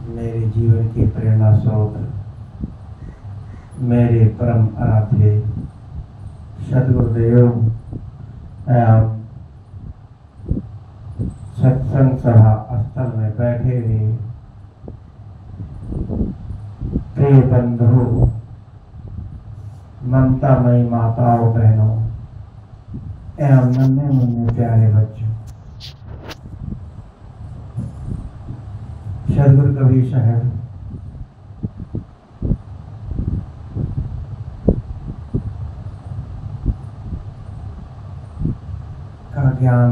मेरे जीवन के प्रेरणा स्रोत मेरे परम आराध्य सदगुरुदेव एवं सत्संग सभा स्थल में बैठे हुए प्रिय बंधु, ममतामयी माताओं, बहनों एवं नन्हे मुन्ने प्यारे बच्चों, सदगुरु कबीर साहब का ज्ञान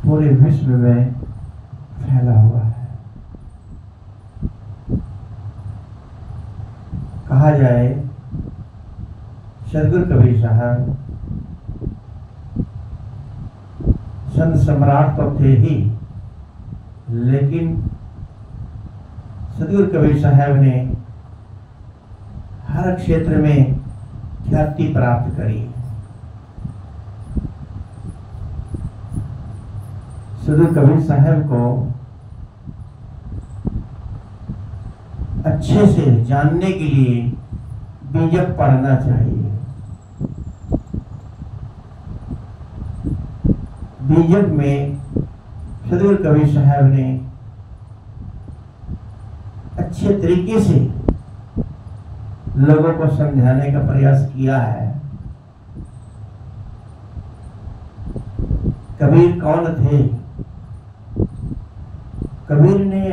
पूरे विश्व में फैला हुआ है। कहा जाए सदगुरु कबीर साहब संत सम्राट तो थे ही, लेकिन सदगुरु कबीर साहब ने हर क्षेत्र में ख्याति प्राप्त करी। सदगुरु कबीर साहब को अच्छे से जानने के लिए बीजक पढ़ना चाहिए। बीजक में सदगुरु कबीर साहब ने अच्छे तरीके से लोगों को समझाने का प्रयास किया है। कबीर कौन थे? कबीर ने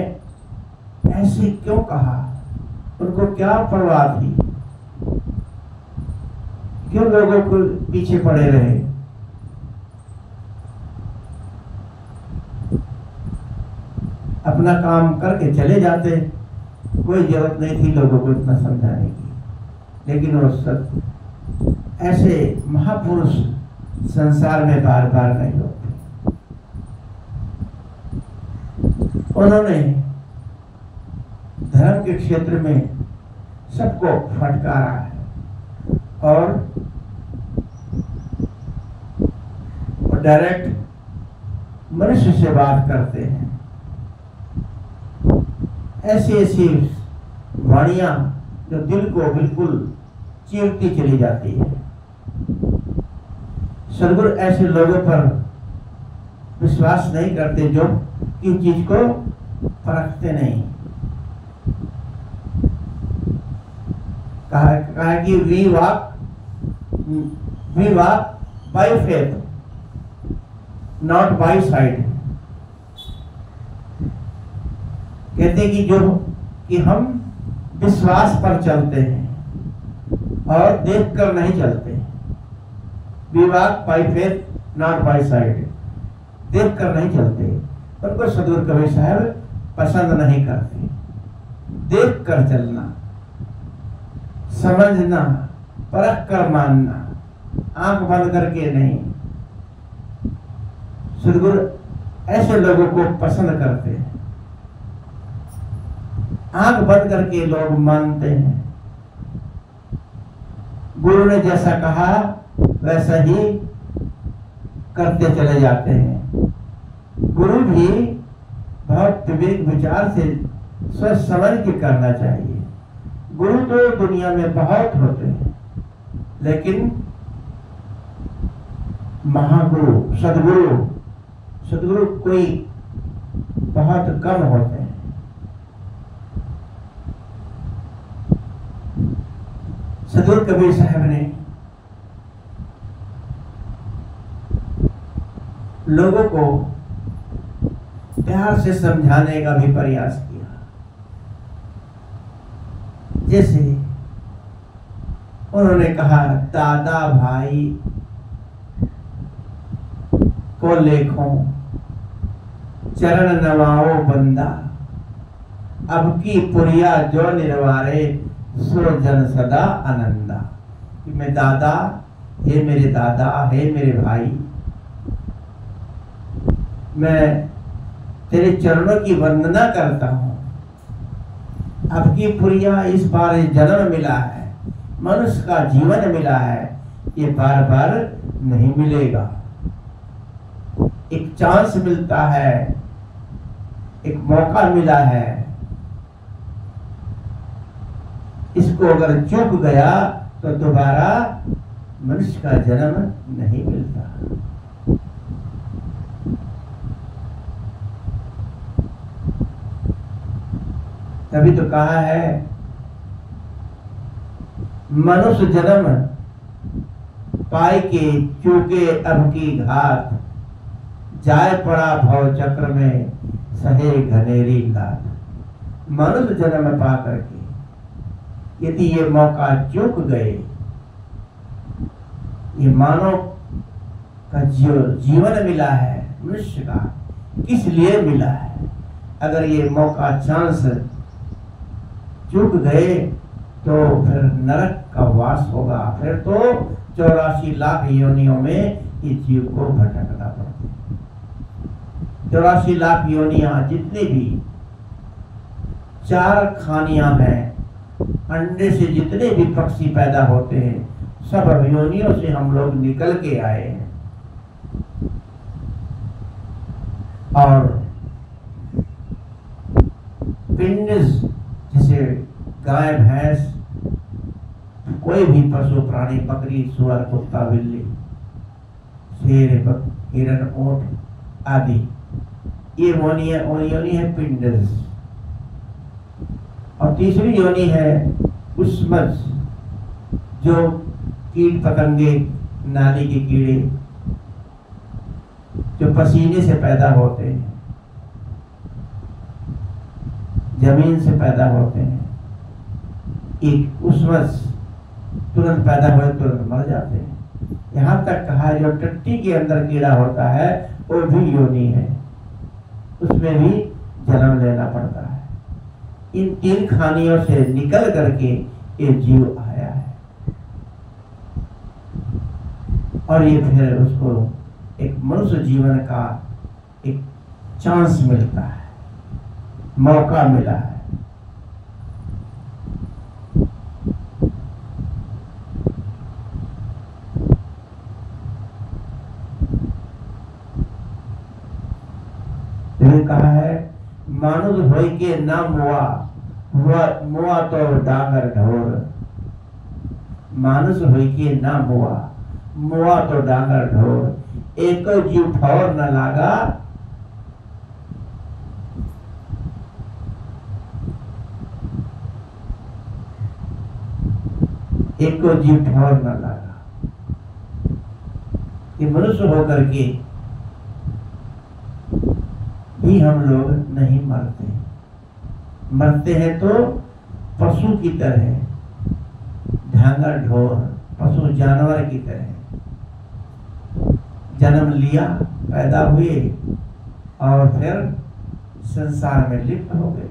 ऐसे क्यों कहा? उनको क्या परवाह थी? क्यों लोगों को पीछे पड़े रहे? अपना काम करके चले जाते, कोई जरूरत नहीं थी लोगों को इतना समझाने की। लेकिन वो सब ऐसे महापुरुष संसार में बार बार नहीं होते। उन्होंने धर्म के क्षेत्र में सबको फटकारा है और वो डायरेक्ट मनुष्य से बात करते हैं। ऐसी ऐसी वाणियां जो दिल को बिल्कुल चीरती चली जाती है। सदगुरु ऐसे लोगों पर विश्वास नहीं करते जो कि चीज को परखते नहीं। कहा कि we walk by faith not by sight. कहते कि हम विश्वास पर चलते हैं और देखकर नहीं चलते। We walk by faith not by sight. देखकर नहीं चलते। उनको सदगुरु कबीर साहब पसंद नहीं करते। देख कर चलना, समझना, परख कर मानना, आंख बंद करके नहीं। सदगुरु ऐसे लोगों को पसंद करते हैं। आंख बंद करके लोग मानते हैं। गुरु ने जैसा कहा वैसा ही करते चले जाते हैं। गुरु भी बहुत विवेक विचार से सोच समझ के करना चाहिए। गुरु तो दुनिया में बहुत होते हैं, लेकिन महागुरु सदगुरु कोई बहुत कम होते हैं। सदगुरु कबीर साहब ने लोगों को प्यार से समझाने का भी प्रयास किया। जैसे उन्होंने कहा, दादा भाई को लेखो चरण नवाओ बंदा, अब की पुरिया जो निर्वारे सो जन सदा आनंदा। कि मैं दादा, हे मेरे दादा, हे मेरे भाई, मैं तेरे चरणों की वंदना करता हूँ। अब की पुरिया, इस बार जन्म मिला है, मनुष्य का जीवन मिला है, ये बार बार नहीं मिलेगा। एक चांस मिलता है एक मौका मिला है, इसको अगर चूक गया तो दोबारा मनुष्य का जन्म नहीं मिलता। तभी तो कहा है मनुष्य जन्म पाई के चूके अब की घात, जाए पड़ा भव चक्र में सहे घनेरी लात। मनुष्य जन्म पा करके यदि ये मौका चूक गए, ये मानव का जो जीवन मिला है मनुष्य का, किस लिए मिला है? अगर ये मौका चांस चूक गए तो फिर नरक का वास होगा। फिर तो 84 लाख योनियों में इस जीव को भटकना पड़ता है। 84 लाख योनियां जितनी भी 4 खानियां हैं, अंडे से जितने भी पक्षी पैदा होते हैं, सब योनियों से हम लोग निकल के आए हैं। और पिंड जैसे गाय भैंस, कोई भी पशु प्राणी, बकरी सुअर कुत्ता बिल्ली शेर हिरण ऊंट आदि, ये योनि है पिंडस। और तीसरी योनि है उष्मज, जो कीट पतंगे, नाली के कीड़े जो पसीने से पैदा होते हैं, जमीन से पैदा होते हैं। एक उष्मज तुरंत पैदा हुए तुरंत मर जाते हैं। यहाँ तक कहा जो टट्टी के अंदर कीड़ा होता है वो भी योनि है, उसमें भी जन्म लेना पड़ता है। इन 3 खानियों से निकल करके ये जीव आया है और ये फिर उसको एक मनुष्य जीवन का एक चांस मिलता है, मौका मिला है। कहा है मानुष होई के ना मुआ तो डांगर ढोर। मानुष होई के ना मुआ तो डांगर ढोर। एक जीव ठौर न लागा, एक जीव ठौर न लागा। ये मनुष्य होकर के भी हम लोग नहीं मरते। मरते हैं तो पशु की तरह, ढांगर ढोर, पशु जानवर की तरह। जन्म लिया, पैदा हुए और फिर संसार में लिप्त हो गए।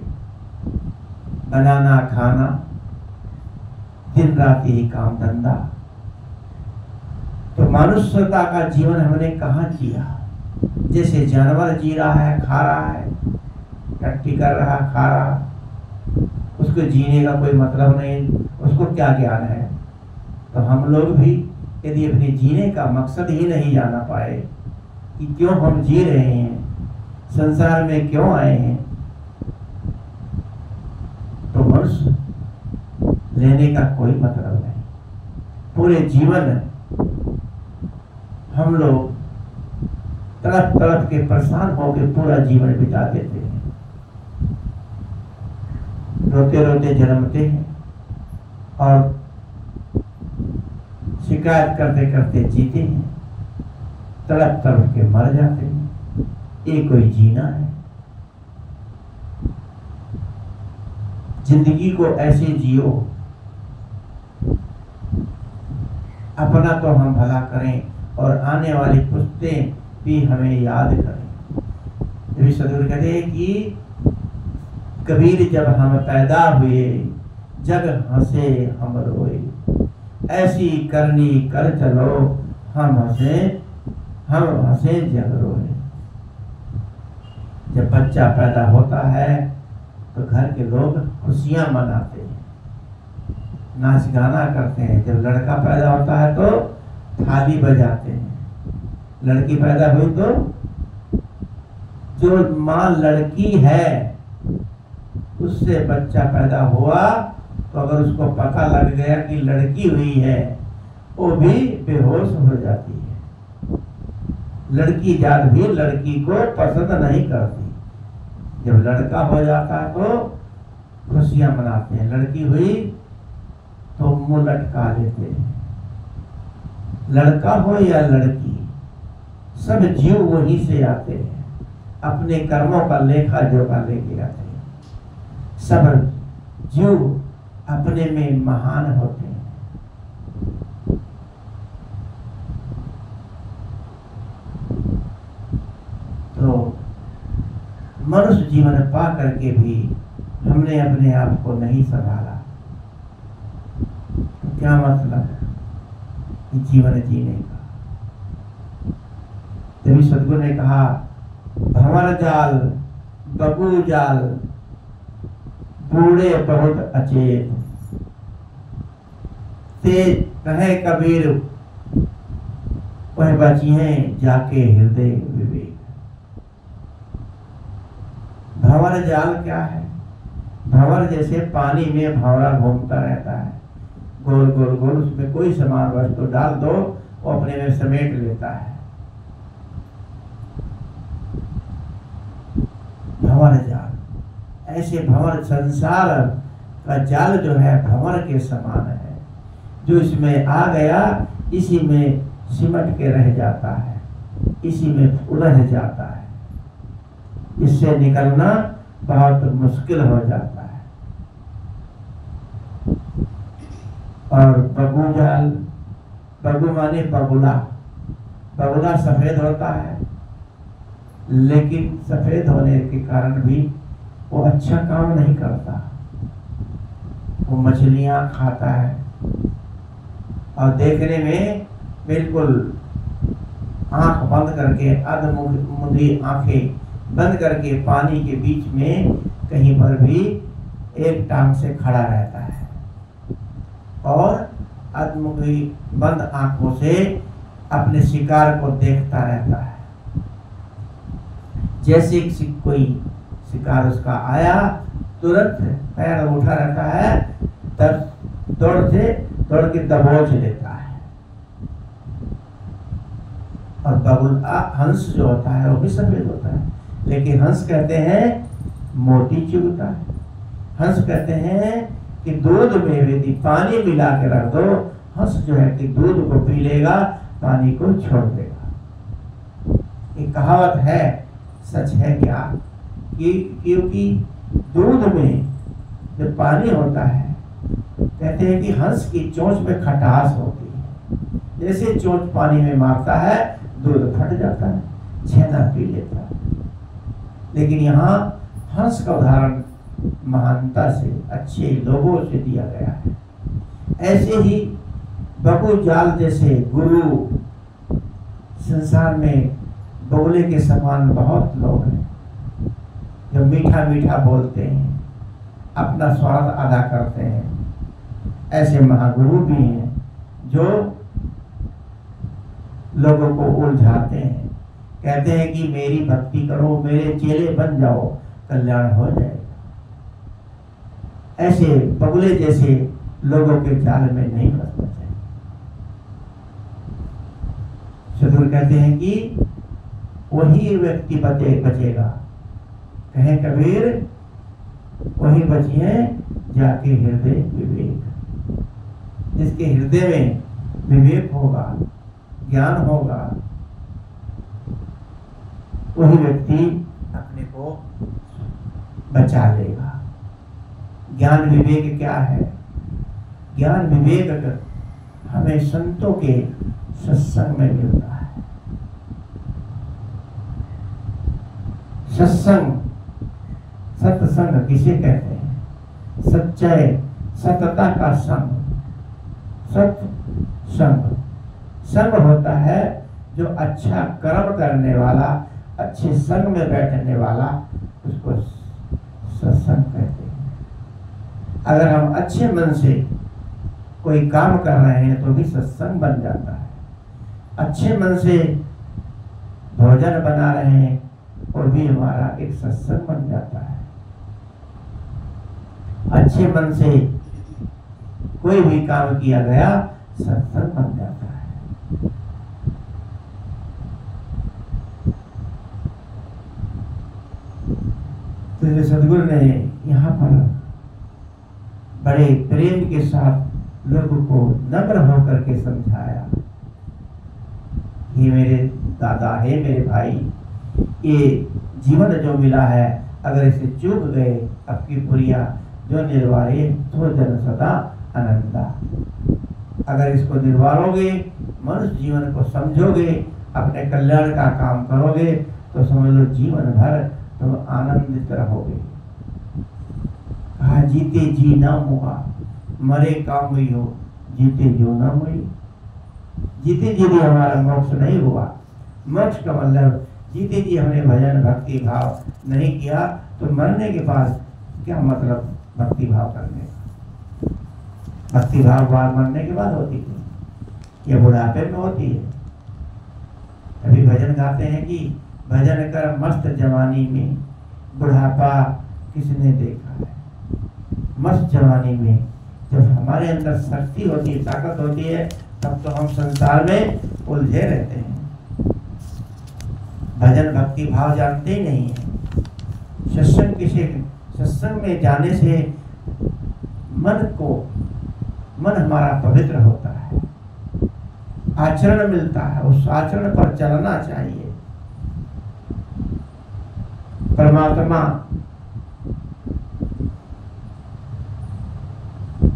बनाना खाना, दिन रात यही काम धंधा। तो मनुष्यता का जीवन हमने कहाँ जिया? जैसे जानवर जी रहा है, खा रहा है, टट्टी कर रहा, खा रहा, उसको जीने का कोई मतलब नहीं, उसको क्या ज्ञान है? तो हम लोग भी यदि अपने जीने का मकसद ही नहीं जाना पाए कि क्यों हम जी रहे हैं, संसार में क्यों आए हैं, तो मनुष्य लेने का कोई मतलब नहीं। पूरे जीवन हम लोग तड़प तड़प के परेशान होकर पूरा जीवन बिता देते हैं। रोते रोते जन्मते हैं और शिकायत करते करते जीते हैं, तड़प तड़प के मर जाते हैं। ये कोई जीना है? जिंदगी को ऐसे जियो, अपना तो हम भला करें और आने वाली पुश्तें भी हमें याद करें। जब सदगुरु कहते हैं कि कबीर जब हम पैदा हुए, जग हंसे हम रोए, ऐसी करनी कर चलो, हम हंसे जग रोए। जब बच्चा पैदा होता है तो घर के लोग खुशियां मनाते हैं, नाच गाना करते हैं। जब लड़का पैदा होता है तो थाली बजाते हैं, लड़की पैदा हुई तो जो माँ लड़की है उससे बच्चा पैदा हुआ तो अगर उसको पता लग गया कि लड़की हुई है वो भी बेहोश हो जाती है। लड़की जात भी लड़की को पसंद नहीं करती। जब लड़का हो जाता है तो खुशियां मनाते हैं, लड़की हुई तो मुंह लटका लेते हैं। लड़का हो या लड़की, सब जीव वहीं से आते हैं, अपने कर्मों का लेखा जोखा लेके आते हैं। सब जीव अपने में महान होते हैं। तो मनुष्य जीवन पा करके भी हमने अपने आप को नहीं संभाला, तो क्या मतलब जीवन जीने का। तभी सद्गुरु ने कहा, भंवर जाल बबू जाल बूढ़े बहुत अचेत, तेज कहे कबीर वह बचिए जाके हृदय विवेक। भंवर जाल क्या है? भंवर जैसे पानी में भंवरा घूमता रहता है, गोल गोल गोल, उसमें कोई समान वस्तु डाल दो वो अपने में समेट लेता है। भंवर जाल, ऐसे भंवर संसार का जाल जो है भंवर के समान है, जो इसमें आ गया इसी में सिमट के रह जाता है, इसी में उलझ जाता है, इससे निकलना बहुत मुश्किल हो जाता है। और बबू जाल, बबू माने बगुला, बगुला सफेद होता है लेकिन सफेद होने के कारण भी वो अच्छा काम नहीं करता। वो मछलियां खाता है और देखने में बिल्कुल आंख बंद करके, अधमुंधी आंखें बंद करके पानी के बीच में कहीं पर भी एक टांग से खड़ा रहता है और अधमुंधी बंद आंखों से अपने शिकार को देखता रहता है। जैसे कोई शिकार उसका आया तुरंत पैर उठा रहता है, तब दौड़ के दबोच लेता है। और बगुला हंस जो होता है वो भी सफेद होता है, लेकिन हंस कहते हैं मोती चुगता है। हंस कहते हैं कि दूध में यदि पानी मिला के रख दो, हंस जो है कि दूध को पी लेगा, पानी को छोड़ देगा। ये कहावत है, सच है क्या? कि क्योंकि दूध में जब पानी होता है, कहते हैं कि हंस की चोंच में खटास होती है, जैसे चोंच पानी में मारता है दूध फट जाता है, छेना पी लेता है। लेकिन यहाँ हंस का उदाहरण महानता से, अच्छे लोगों से दिया गया है। ऐसे ही बबू जाल जैसे गुरु संसार में बगुले के समान बहुत लोग हैं जो मीठा मीठा बोलते हैं, अपना स्वार्थ अदा करते हैं। ऐसे महागुरु भी हैं जो लोगों को उलझाते हैं, कहते हैं कि मेरी भक्ति करो, मेरे चेले बन जाओ, कल्याण हो जाएगा। ऐसे बगुले जैसे लोगों के जाल में नहीं फंसना चाहिए। सद्गुरु कहते हैं कि वही व्यक्ति बचेगा, कहे कबीर वही बचिए जाके हृदय विवेक। जिसके हृदय में विवेक होगा, ज्ञान होगा, वही व्यक्ति अपने को बचा लेगा। ज्ञान विवेक क्या है? ज्ञान विवेक हमें संतों के सत्संग में मिलता है। सत्संग, सत्संग किसे कहते हैं? सच्चाई, सतता का संग, सत्संग। संग होता है जो अच्छा कर्म करने वाला, अच्छे संग में बैठने वाला, उसको सत्संग कहते हैं। अगर हम अच्छे मन से कोई काम कर रहे हैं तो भी सत्संग बन जाता है। अच्छे मन से भोजन बना रहे हैं, वो वो भी हमारा एक सत्संग बन जाता है। अच्छे मन से कोई भी काम किया गया सत्संग बन जाता है। तो सदगुरु ने यहाँ पर बड़े प्रेम के साथ लोगों को नम्र होकर के समझाया, ये मेरे दादा है, मेरे भाई, ये जीवन जो मिला है अगर इसे चूक गए आपकी पुरिया जो निर्वारे तो जन सदा आनंदा। अगर इसको निर्वारोगे, मनुष्य जीवन को समझोगे, अपने कल्याण का काम करोगे तो समझ लो जीवन भर तुम आनंदित रहोगे। कहा जीते जी ना मुआ, मरे काम हुई हो, जीते जो ना हुई। जीते जी भी हमारा मोक्ष नहीं हुआ। मोक्ष का मतलब जीते जी हमने भजन भक्ति भाव नहीं किया तो मरने के बाद क्या मतलब भक्ति भाव करने का? भक्ति भाव बाद मरने के बाद होती है, ये बुढ़ापे में होती है। अभी भजन गाते हैं कि भजन कर मस्त जवानी में, बुढ़ापा किसने देखा है। मस्त जवानी में जब हमारे अंदर शक्ति होती है, ताकत होती है, तब तो हम संसार में उलझे रहते हैं। भजन भक्ति भाव जानते ही नहीं है। सत्संग में जाने से मन हमारा पवित्र होता है, आचरण मिलता है, उस आचरण पर चलना चाहिए। परमात्मा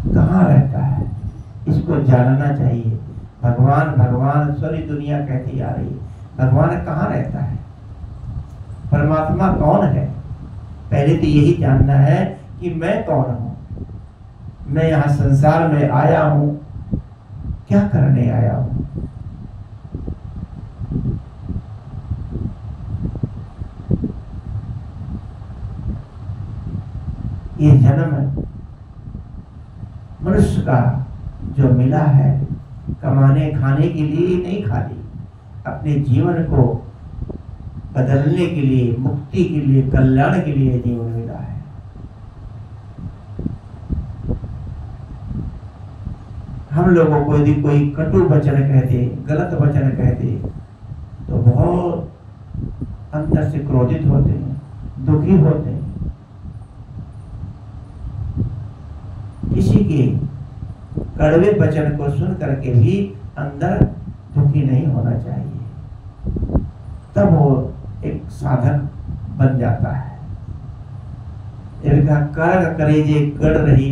कहाँ रहता है इसको जानना चाहिए। भगवान भगवान सारी दुनिया कहती आ रही है, भगवान कहाँ रहता है, परमात्मा कौन है। पहले तो यही जानना है कि मैं कौन हूँ, मैं यहाँ संसार में आया हूँ, क्या करने आया हूँ। ये जन्म मनुष्य का जो मिला है कमाने खाने के लिए नहीं, खाली अपने जीवन को बदलने के लिए, मुक्ति के लिए, कल्याण के लिए जीवन मिला है। हम लोगों को यदि कोई कटु वचन कहते, गलत वचन कहते तो बहुत अंदर से क्रोधित होते हैं, दुखी होते हैं। किसी के कड़वे वचन को सुन करके भी अंदर दुखी नहीं होना चाहिए, तब वो एक साधन बन जाता है। इनका कर्क करेजे गड़ रही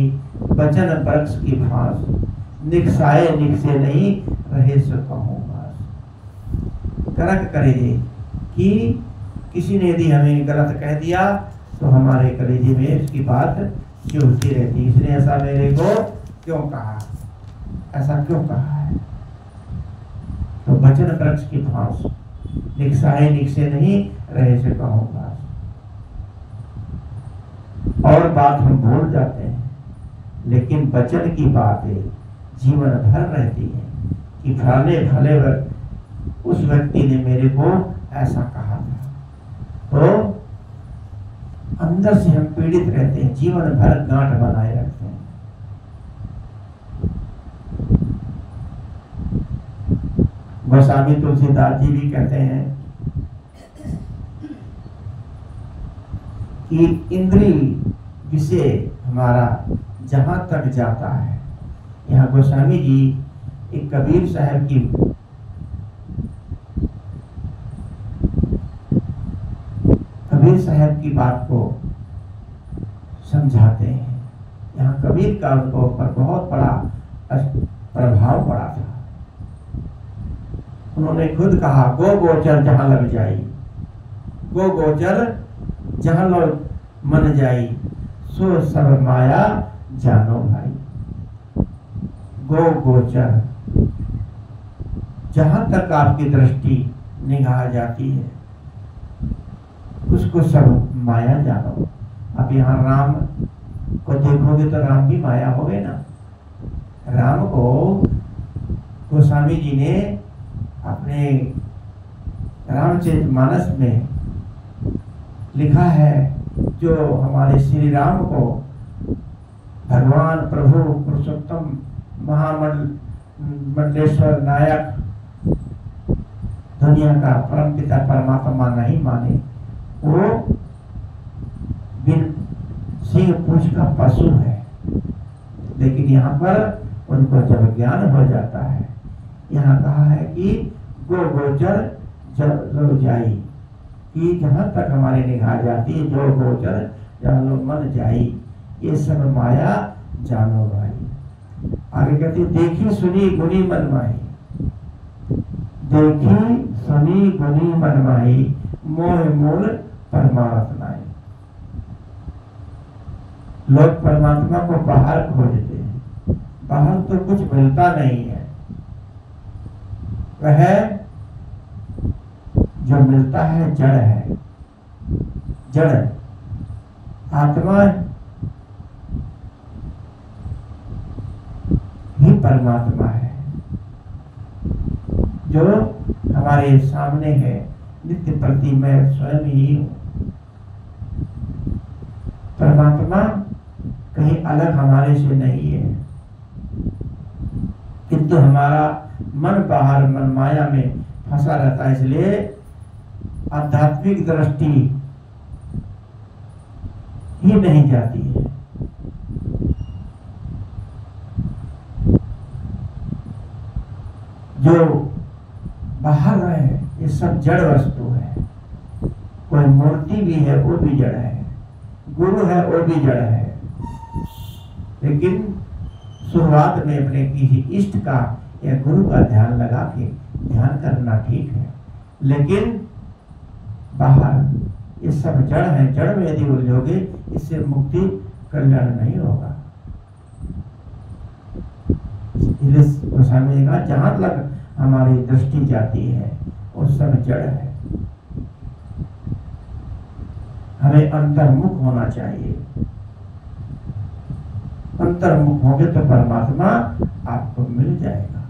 वचन वृक्ष की भास, निकसाए निकसे नहीं रहे सो कहूं बास। कर्क करेजे कि किसी ने यदि हमें गलत कह दिया तो हमारे कलेजे में उसकी बात चुभती रहती, इसने ऐसा मेरे को क्यों कहा, ऐसा क्यों कहा है। तो वचन वृक्ष की भास, निकसाए निकसे नहीं रहे से कहूं बास। और बात हम भूल जाते हैं, लेकिन वचन की बातें जीवन भर रहती है कि फलाने भले उस व्यक्ति ने मेरे को ऐसा कहा था। तो अंदर से हम पीड़ित रहते हैं, जीवन भर गांठ बनाए रखते हैं। गोस्वामी तुलसीदास जी भी कहते हैं कि इंद्रिय विषय हमारा जहां तक जाता है। यहाँ गोस्वामी जी एक कबीर साहब की बात को समझाते हैं। यहाँ कबीर का उनको ऊपर बहुत बड़ा प्रभाव पड़ा था। उन्होंने खुद कहा, गो गोचर जहां लग जाई, गो गोचर जहां लोग मन जाई, सो सब माया जानो भाई। गो गोचर जहां तक आपकी दृष्टि निगाह जाती है उसको सब माया जानो। अब यहाँ राम को देखोगे तो राम भी माया हो गए ना। राम को गोस्वामी जी ने अपने रामचरितमानस में लिखा है जो हमारे श्री राम को भगवान प्रभु पुरुषोत्तम महामंडलेश्वर नायक दुनिया का परम पिता परमात्मा नहीं माने, वो बिन सिंह पूंछ का पशु है। लेकिन यहाँ पर उनको जब ज्ञान हो जाता है, यहाँ कहा है कि गो गोचर जो जाई, कि जहाँ तक हमारी निगाह जाती है, जो गोचर जहाँ लो मन जाई, ये सब माया जानो भाई। आगे कहती देखी सुनी गुनी मन माही, देखी सुनी गुनी मन माही, मोह मूल परमार्थ नाई। लोग परमात्मा को बाहर खोजते हैं, बाहर तो कुछ मिलता नहीं है। वह जो मिलता है जड़ है, जड़ आत्मा ही परमात्मा है, जो हमारे सामने है नित्य प्रति मैं स्वयं ही हूँ। परमात्मा कहीं अलग हमारे से नहीं है, किंतु हमारा मन बाहर मन माया में फंसा रहता है। इसलिए आध्यात्मिक दृष्टि ही नहीं जाती है। जो बाहर है ये सब जड़ वस्तु है। कोई मूर्ति भी है वो भी जड़ है, गुरु है वो भी जड़ है। लेकिन शुरुआत में अपने किसी इष्ट का या गुरु का ध्यान लगा के ध्यान करना ठीक है, लेकिन बाहर ये सब जड़ है। जड़ में यदि उलझोगे इससे मुक्ति कल्याण नहीं होगा। गोस्वामी का जहां तक हमारी दृष्टि जाती है वो सब जड़ है। हमें अंतर्मुख होना चाहिए। अंतर्मुख होंगे तो परमात्मा आपको मिल जाएगा।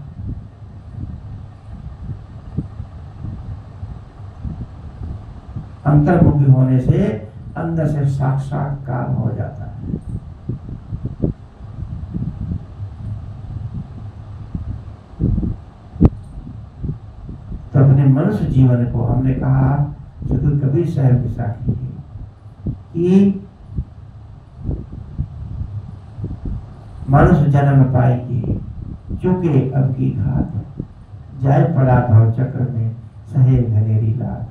अंतर्मुखी होने से अंदर से साक्षात्कार हो जाता है। तो अपने मनुष्य जीवन को हमने कहा सदगुरु कबीर साहब की साखी कि मनुष्य जन्म पाएगी चूके अब की घात, जाए पड़ा भव चक्र में सहे घनेरी लात।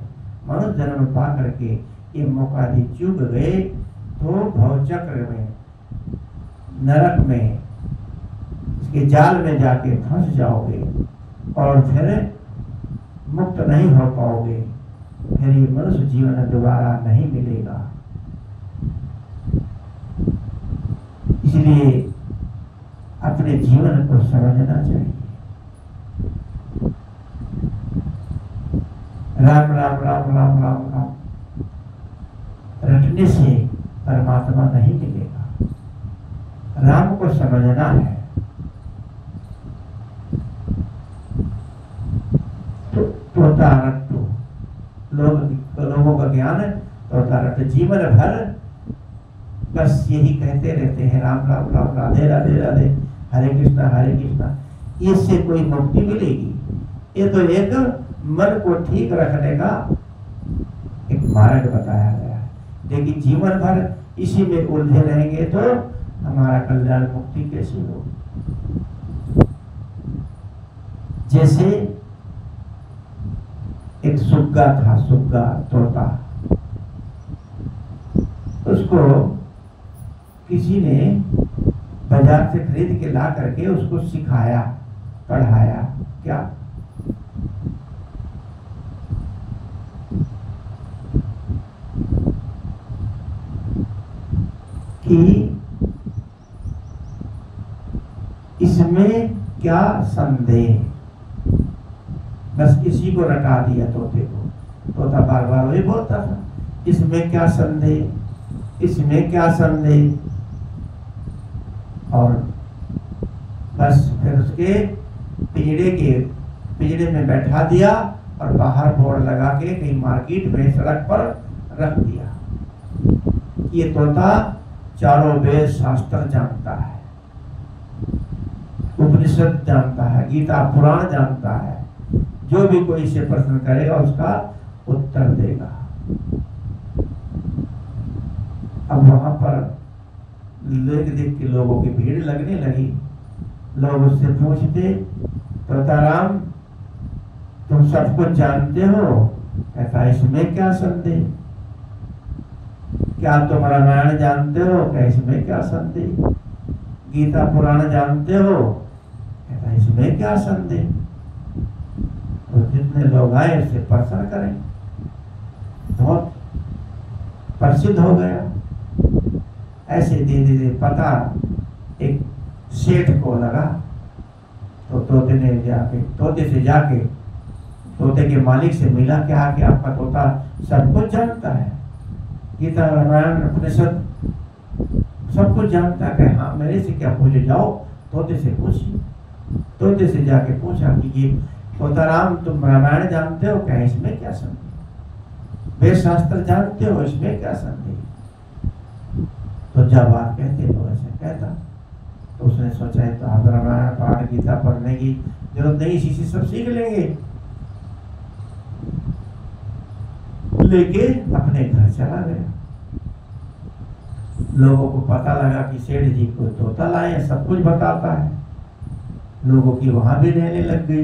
मनुष्य जन्म पा करके ये मौका दी चूक गए तो भव चक्र में नरक में इसके जाल में जाके फंस जाओगे और फिर मुक्त नहीं हो पाओगे। फिर ये मनुष्य जीवन दोबारा नहीं मिलेगा। इसलिए अपने जीवन को समझना चाहिए। राम राम राम राम राम राम रटने से परमात्मा नहीं मिलेगा। राम को समझना है। तो तोता रट्टू लोगों का ज्ञान तोता रट्टू जीवन भर बस यही कहते रहते हैं राम राम राम राधे राधे राधे हरे कृष्णा। इससे कोई मुक्ति मिलेगी? ये तो एक मन को ठीक रखने का एक मार्ग बताया गया है। लेकिन जीवन भर इसी में उलझे रहेंगे तो हमारा कल्याण मुक्ति कैसे होगी? जैसे एक सुग्गा था, सुग्गा तोता, उसको किसी ने बाजार से खरीद के ला करके उसको सिखाया, पढ़ाया। क्या? कि इसमें क्या संदेह, बस इसी को रटा दिया तोते को। तोता बार बार वही बोलता था, इसमें क्या संदेह, इसमें क्या संदेह। और बस फिर उसके पिंजरे में बैठा दिया और बाहर बोर्ड लगा के कहीं मार्केट में सड़क पर रख दिया। ये तोता चारों वेद शास्त्र जानता है, उपनिषद जानता है, गीता पुराण जानता है। जो भी कोई इसे प्रश्न करेगा उसका उत्तर देगा। अब वहां पर देख के लोगों की भीड़ लगने लगी। लोग उससे पूछते, तोताराम तुम सब कुछ जानते हो? कहता इसमें क्या संदेह? क्या तुम रामायण जानते हो? क्या इसमें क्या संदेह? गीता पुराण जानते हो? कहता इसमें क्या संदेह? तो जितने लोग आए उससे प्रश्न करें, बहुत प्रसिद्ध हो गया। ऐसे धीरे धीरे पता एक सेठ को लगा। तो तोते से जाके तोते के मालिक से मिला कि आके आपका तोता सब कुछ जानता है, गीता रामायण उपनिषद सब कुछ जानता है। कि हाँ, मेरे से क्या पूछे? जाओ तोते से पूछिए। तोते से जाके पूछा कि ये तोताराम तुम रामायण जानते हो? क्या इसमें क्या संदेह? वेद शास्त्र जानते हो? इसमें क्या संदेह? तो जब बात कहते तो ऐसे कहता। तो उसने सोचा है तो आप रामायण पाठ गीता पढ़ने की जरूरत नहीं, इसी से सब सीख लेंगे। लेके अपने घर चला गया। लोगों को पता लगा कि सेठ जी को तोता लाए, सब कुछ बताता है। लोगों की वहां भी रहने लग गई।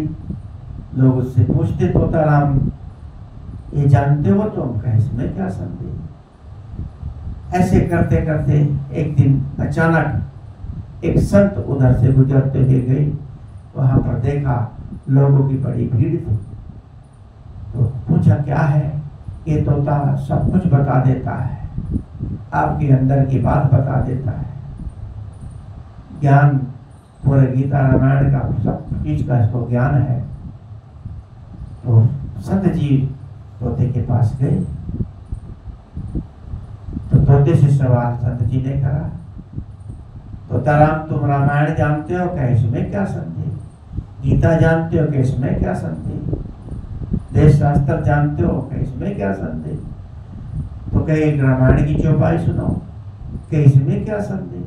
लोग उससे पूछते, तोताराम ये जानते हो तुम? कहे इसमें क्या संदेह? ऐसे करते करते एक दिन अचानक एक संत उधर से गुजरते हुए गए। वहां पर देखा लोगों की बड़ी भीड़ थी। तो पूछा क्या है? ये तोता सब कुछ बता देता है, आपके अंदर की बात बता देता है, ज्ञान पूरे गीता रामायण का सब चीज का इसको ज्ञान है। तो संत जी तोते के पास गए। तो तोते से सवाल संत जी ने करा, तोताराम तुम रामायण जानते हो? क्या इसमें क्या संदेह? गीता जानते हो? क्या इसमें क्या संदेह? वेद शास्त्र जानते हो? क्या इसमें क्या संदेह? तो कहे रामायण की चौपाई सुनाओ। क्या इसमें क्या संदेह?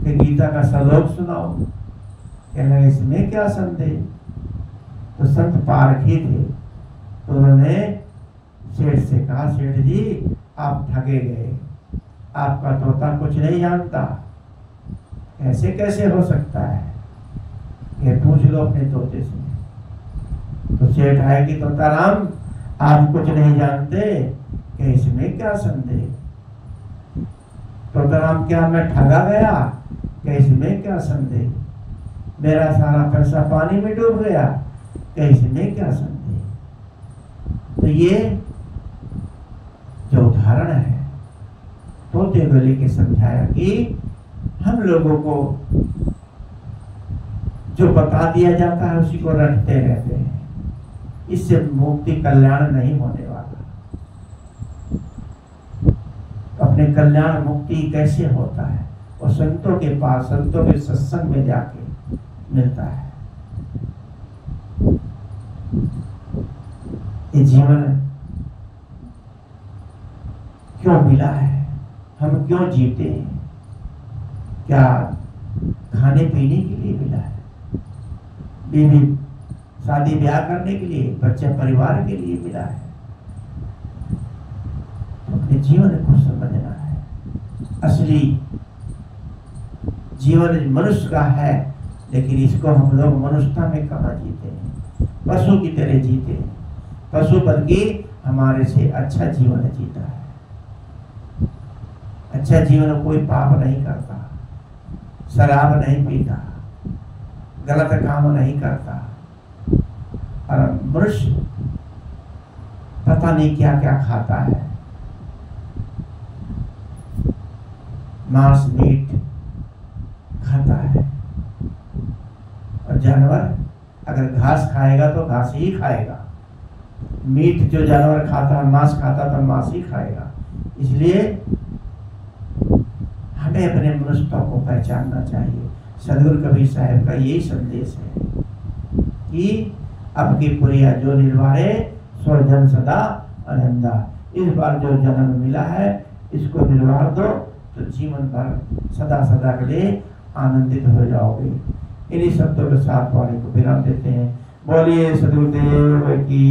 कि गीता का श्लोक सुनाओ। कहना इसमें क्या संदेह? तो संत पारखी थे। तो उन्होंने सेठ से कहा, सेठ जी आप ठगे गए, आपका तोता कुछ नहीं जानता। ऐसे कैसे हो सकता है? ये पूछ लो अपने तोते से। तो सेठ आए कि तोताराम आप कुछ नहीं जानते, कि इसमें क्या संदेह? तोताराम क्या मैं ठगा गया? कि इसमें क्या संदेह? मेरा सारा पैसा पानी में डूब गया? कि इसमें क्या संदेह? तो ये जो उदाहरण है तोते को लेके समझाया कि हम लोगों को जो बता दिया जाता है उसी को रटते रहते हैं, इससे मुक्ति कल्याण नहीं होने वाला। अपने कल्याण मुक्ति कैसे होता है? और संतों के पास, संतों के सत्संग में जाके मिलता है। ये जीवन क्यों मिला है? हम क्यों जीते हैं? क्या खाने पीने के लिए मिला है? बीवी शादी ब्याह करने के लिए, बच्चे परिवार के लिए मिला है? तो अपने जीवन को समझना है। असली जीवन मनुष्य का है, लेकिन इसको हम लोग मनुष्यता में कहाँ जीते हैं? पशु की तरह जीते हैं। पशु बल्कि हमारे से अच्छा जीवन जीता है। अच्छा जीवन कोई पाप नहीं करता, शराब नहीं पीता, गलत काम नहीं करता। और मनुष्य पता नहीं क्या क्या खाता है, मांस मीट खाता है। और जानवर अगर घास खाएगा तो घास ही खाएगा। मीट जो जानवर खाता है, मांस खाता तो मांस ही खाएगा। इसलिए हमें अपने मनुष्यता को पहचानना चाहिए। सदगुरु कबीर साहब का यही संदेश है कि अब की पुरिया जो निर्वारे सो जन सदा आनंदा। इस बार जो जन्म मिला है इसको दिलवा दो तो जीवन भर सदा सदा के लिए आनंदित हो जाओगे। इन्हीं शब्दों के साथ वाणी को विराम देते हैं। बोलिए सदगुरुदेव की।